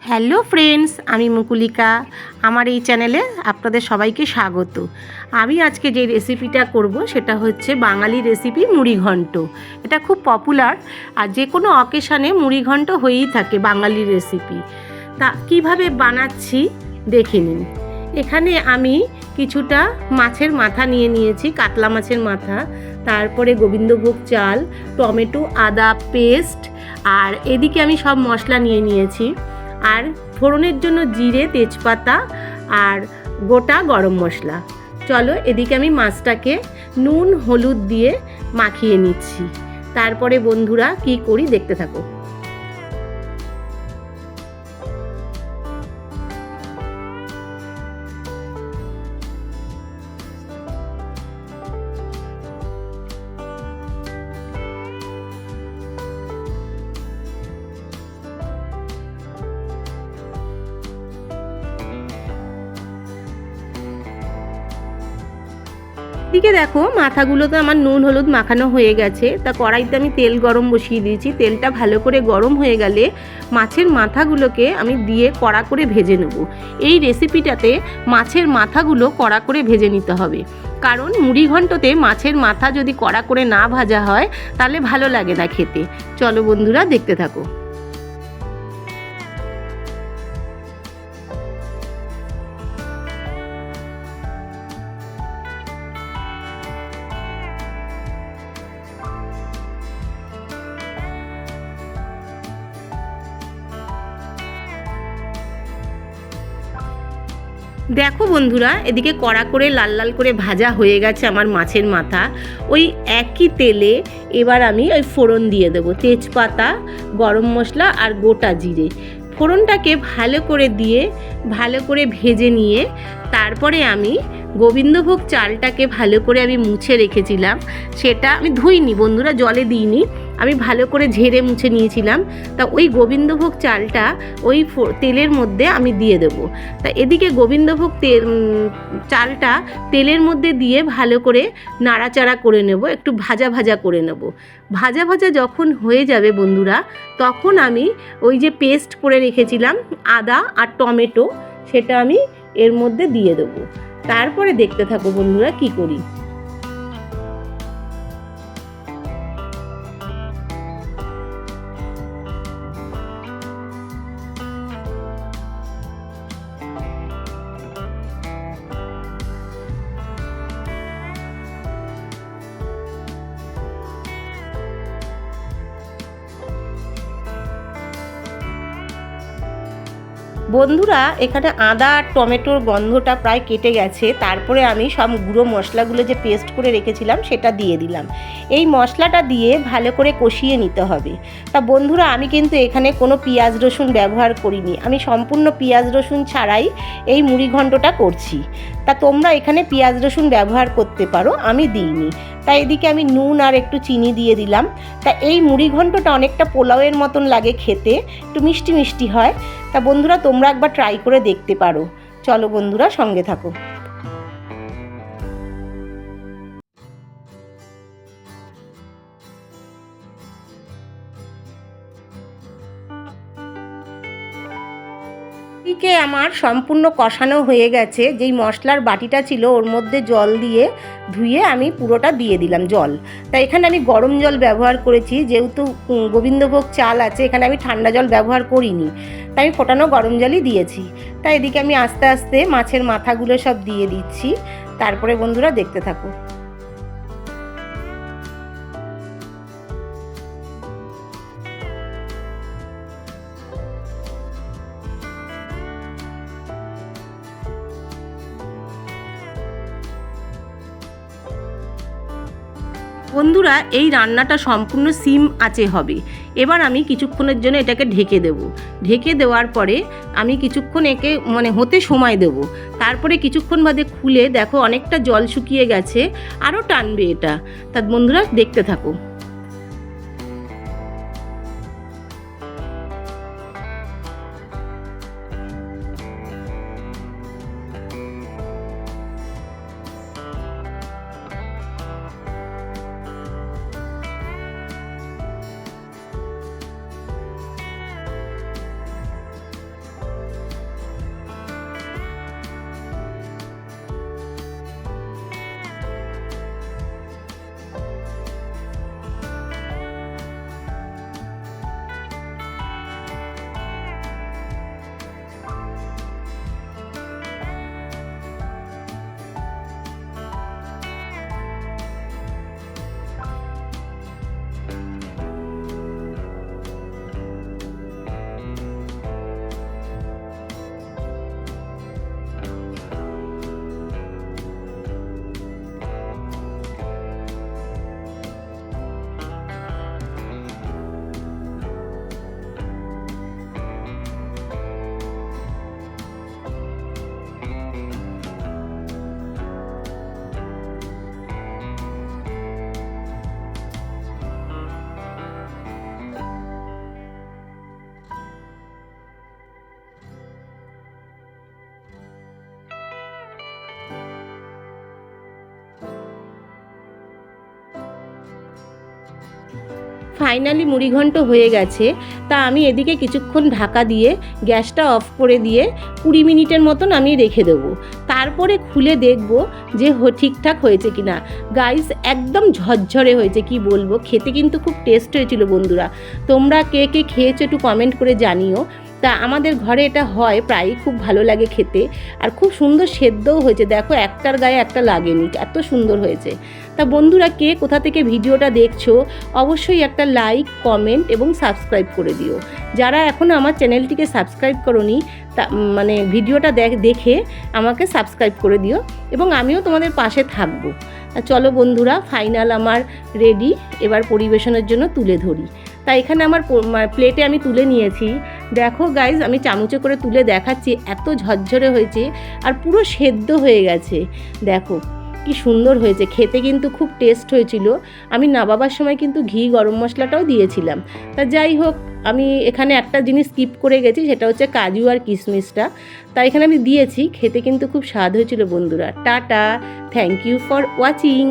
Hello friends, আমি মুকুলিকা। আমার এই চ্যানেলে আপনাদের সবাইকে স্বাগত। আমি আজকে যে রেসিপিটা করব সেটা হচ্ছে বাঙালি রেসিপি মুড়িঘণ্ট। এটা খুব পপুলার, আর যে কোনো অকেশানে মুড়িঘণ্ট হয়েই থাকে বাঙালি রেসিপি। তা কিভাবে বানাচ্ছি দেখে নিন। এখানে আমি কিছুটা মাছের মাথা নিয়ে নিয়েছি, কাতলা মাছের মাথা, তারপরে গোবিন্দভোগ চাল, টমেটো, আদা পেস্ট, আর এদিকে আমি সব মশলা নিয়ে নিয়েছি। আর ফোড়নের জন্য জিরে, তেজপাতা আর গোটা গরম মশলা। চলো এদিকে আমি মাছটাকে নুন হলুদ দিয়ে মাখিয়ে নিচ্ছি। তারপরে বন্ধুরা কি করি দেখতে থাকো। দিকে দেখো মাথাগুলো তো আমার নুন হলুদ মাখানো হয়ে গেছে। তা কড়াইতে আমি তেল গরম বসিয়ে দিয়েছি। তেলটা ভালো করে গরম হয়ে গেলে মাছের মাথাগুলোকে আমি দিয়ে কড়া করে ভেজে নেব। এই রেসিপিটাতে মাছের মাথাগুলো কড়া করে ভেজে নিতে হবে, কারণ মুড়িঘণ্টতে মাছের মাথা যদি কড়া করে না ভাজা হয় তাহলে ভালো লাগে না খেতে। চলো বন্ধুরা দেখতে থাকো। দেখো বন্ধুরা, এদিকে কড়া করে লাল লাল করে ভাজা হয়ে গেছে আমার মাছের মাথা। ওই একই তেলে এবার আমি ওই ফোড়ন দিয়ে দেবো, তেজপাতা, গরম মশলা আর গোটা জিরে। ফোড়নটাকে ভালো করে দিয়ে ভালো করে ভেজে নিয়ে তারপরে আমি গোবিন্দভোগ চালটাকে ভালো করে আমি মুছে রেখেছিলাম। সেটা আমি ধুইনি বন্ধুরা, জলে দিইনি, আমি ভালো করে ঝেড়ে মুছে নিয়েছিলাম। তা ওই গোবিন্দভোগ চালটা ওই তেলের মধ্যে আমি দিয়ে দেবো। তা এদিকে গোবিন্দভোগ চালটা তেলের মধ্যে দিয়ে ভালো করে নাড়াচাড়া করে নেব, একটু ভাজা ভাজা করে নেব। ভাজা ভাজা যখন হয়ে যাবে বন্ধুরা, তখন আমি ওই যে পেস্ট করে রেখেছিলাম আদা আর টমেটো, সেটা আমি এর মধ্যে দিয়ে দেবো। তারপরে দেখতে থাকো বন্ধুরা কি করি। বন্ধুরা এখানে আদা আর টমেটোর গন্ধটা প্রায় কেটে গেছে। তারপরে আমি সব গুঁড়ো মশলাগুলো যে পেস্ট করে রেখেছিলাম সেটা দিয়ে দিলাম। এই মশলাটা দিয়ে ভালো করে কষিয়ে নিতে হবে। তা বন্ধুরা আমি কিন্তু এখানে কোনো পেঁয়াজ রসুন ব্যবহার করিনি, আমি সম্পূর্ণ পেঁয়াজ রসুন ছাড়াই এই মুড়িঘণ্টটা করছি। তা তোমরা এখানে পেঁয়াজ রসুন ব্যবহার করতে পারো, আমি দিইনি। তাই এদিকে আমি নুন আর একটু চিনি দিয়ে দিলাম। তা এই মুড়িঘণ্টটা অনেকটা পোলাওয়ের মতন লাগে খেতে, একটু মিষ্টি মিষ্টি হয়। তা বন্ধুরা তোমরা একবার ট্রাই করে দেখতে পারো। চলো বন্ধুরা সঙ্গে থাকো। এদিকে আমার সম্পূর্ণ কষানো হয়ে গেছে। যেই মশলার বাটিটা ছিল ওর মধ্যে জল দিয়ে ধুয়ে আমি পুরোটা দিয়ে দিলাম জল। তাই এখানে আমি গরম জল ব্যবহার করেছি, যেহেতু গোবিন্দভোগ চাল আছে এখানে আমি ঠান্ডা জল ব্যবহার করিনি, তাই আমি ফোটানো গরম জলই দিয়েছি। তাই এদিকে আমি আস্তে আস্তে মাছের মাথাগুলো সব দিয়ে দিচ্ছি। তারপরে বন্ধুরা দেখতে থাকো। বন্ধুরা এই রান্নাটা সম্পূর্ণ সিম আঁচে হবে। এবার আমি কিছুক্ষণের জন্য এটাকে ঢেকে দেব। ঢেকে দেওয়ার পরে আমি কিছুক্ষণ একে হতে সময় দেব। তারপরে কিছুক্ষণ বাদে খুলে দেখো অনেকটা জল শুকিয়ে গেছে, আরও টানবে এটা। তা বন্ধুরা দেখতে থাকো। ফাইনালি মুড়িঘণ্ট হয়ে গেছে। তা আমি এদিকে কিছুক্ষণ ঢাকা দিয়ে গ্যাসটা অফ করে দিয়ে 20 মিনিটের মতন আমি রেখে দেবো। তারপরে খুলে দেখব যে ঠিকঠাক হয়েছে কি না। গাইস একদম ঝরঝরে হয়েছে, কি বলবো, খেতে কিন্তু খুব টেস্ট হয়েছিল বন্ধুরা। তোমরা কে কে খেয়েছো একটু কমেন্ট করে জানিও। তা আমাদের ঘরে এটা হয় প্রায়ই, খুব ভালো লাগে খেতে, আর খুব সুন্দর সেদ্ধও হয়েছে। দেখো একটার গায়ে একটা লাগেনি, এত সুন্দর হয়েছে। তা বন্ধুরা কে কোথা থেকে ভিডিওটা দেখছো অবশ্যই একটা লাইক, কমেন্ট এবং সাবস্ক্রাইব করে দিও। যারা এখনও আমার চ্যানেলটিকে সাবস্ক্রাইব করোনি তা মানে ভিডিওটা দেখে আমাকে সাবস্ক্রাইব করে দিও এবং আমিও তোমাদের পাশে থাকবো। চলো বন্ধুরা, ফাইনাল আমার রেডি, এবার পরিবেশনের জন্য তুলে ধরি। তাই এখানে আমার প্লেটে আমি তুলে নিয়েছি। দেখো গাইজ, আমি চামচে করে তুলে দেখাচ্ছি, এত ঝরঝরে হয়েছে আর পুরো সেদ্ধ হয়ে গেছে। দেখো কি সুন্দর হয়েছে, খেতে কিন্তু খুব টেস্ট হয়েছিল। আমি নামাবার সময় কিন্তু ঘি গরম মশলাটাও দিয়েছিলাম। তা যাই হোক, আমি এখানে একটা জিনিস স্কিপ করে গেছি, সেটা হচ্ছে কাজু আর কিশমিশটা। তাই এখানে আমি দিয়েছি, খেতে কিন্তু খুব স্বাদ হয়েছিল বন্ধুরা। Tata, thank you for watching.